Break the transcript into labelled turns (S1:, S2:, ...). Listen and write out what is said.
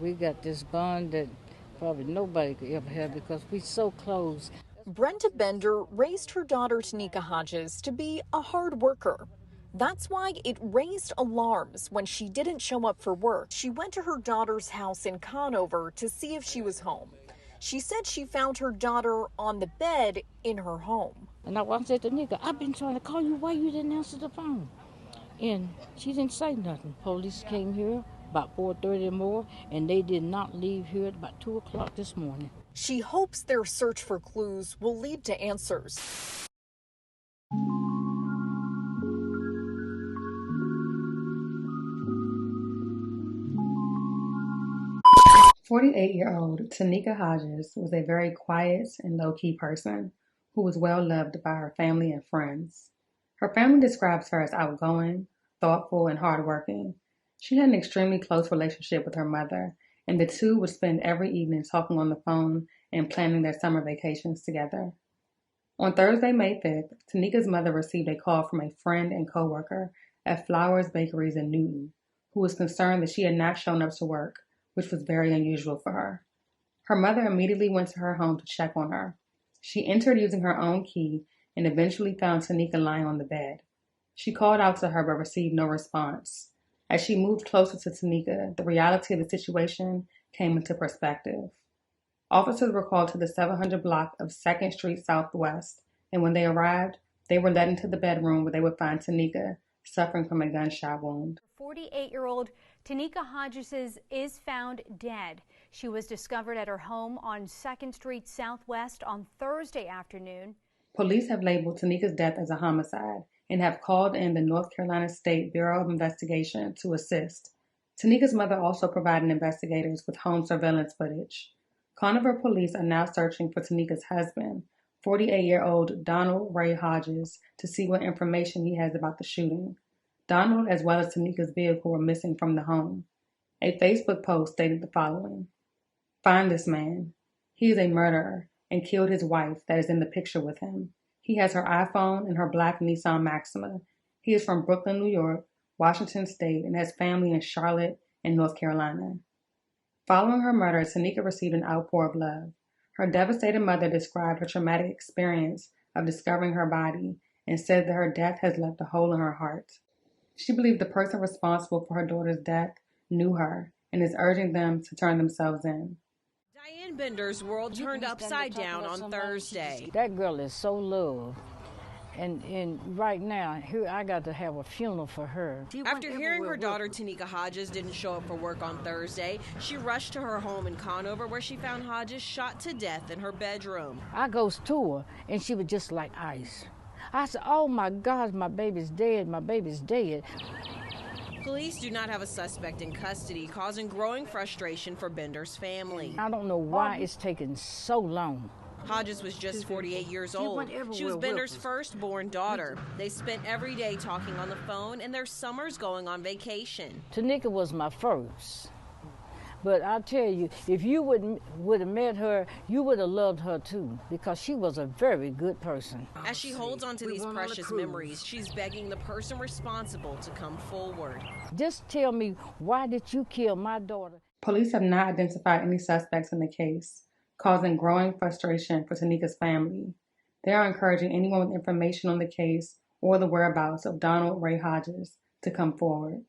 S1: We got this bond that probably nobody could ever have because we so close.
S2: Brenda Bender raised her daughter Tinikia Hodges to be a hard worker. That's why it raised alarms when she didn't show up for work. She went to her daughter's house in Conover to see if she was home. She said she found her daughter on the bed in her home.
S1: And I said to Nika, I've been trying to call you. Why you didn't answer the phone? And she didn't say nothing. Police came here about 4:30 or more, and they did not leave here at about 2 o'clock this morning.
S2: She hopes their search for clues will lead to answers.
S3: 48-year-old Tinikia Hodges was a very quiet and low-key person who was well loved by her family and friends. Her family describes her as outgoing, thoughtful, and hardworking. She had an extremely close relationship with her mother, and the two would spend every evening talking on the phone and planning their summer vacations together. On Thursday, May 5th, Tanikia's mother received a call from a friend and coworker at Flowers Bakeries in Newton, who was concerned that she had not shown up to work, which was very unusual for her. Her mother immediately went to her home to check on her. She entered using her own key and eventually found Tinikia lying on the bed. She called out to her but received no response. As she moved closer to Tinikia, the reality of the situation came into perspective. Officers were called to the 700 block of 2nd Street Southwest, and when they arrived, they were led into the bedroom where they would find Tinikia suffering from a gunshot wound.
S4: 48-year-old Tinikia Hodges is found dead. She was discovered at her home on 2nd Street Southwest on Thursday afternoon.
S3: Police have labeled Tanikia's death as a homicide and have called in the North Carolina State Bureau of Investigation to assist. Tanikia's mother also provided investigators with home surveillance footage. Conover police are now searching for Tanikia's husband, 48-year-old Donald Ray Hodges, to see what information he has about the shooting. Donald, as well as Tanikia's vehicle, were missing from the home. A Facebook post stated the following: "Find this man. He is a murderer and killed his wife that is in the picture with him. He has her iPhone and her black Nissan Maxima. He is from Brooklyn, New York, Washington State, and has family in Charlotte and North Carolina." Following her murder, Tinikia received an outpour of love. Her devastated mother described her traumatic experience of discovering her body and said that her death has left a hole in her heart. She believed the person responsible for her daughter's death knew her and is urging them to turn themselves in.
S5: Diane Bender's world turned upside down on Thursday.
S1: That girl is so loved. And right now, here I got to have a funeral for her.
S5: After hearing her daughter Tinikia Hodges didn't show up for work on Thursday, she rushed to her home in Conover where she found Hodges shot to death in her bedroom.
S1: I goes to her, and she was just like ice. I said, oh my God, my baby's dead, my baby's dead.
S5: Police do not have a suspect in custody, causing growing frustration for Bender's family.
S1: I don't know why it's taking so long.
S5: Hodges was just 48 years old. She was Bender's firstborn daughter. They spent every day talking on the phone, and their summers going on vacation.
S1: Tinikia was my first. But I tell you, if you would have met her, you would have loved her too, because she was a very good person.
S5: As she holds on to these precious memories, she's begging the person responsible to come forward.
S1: Just tell me, why did you kill my daughter?
S3: Police have not identified any suspects in the case, causing growing frustration for Tanikia's family. They are encouraging anyone with information on the case or the whereabouts of Donald Ray Hodges to come forward.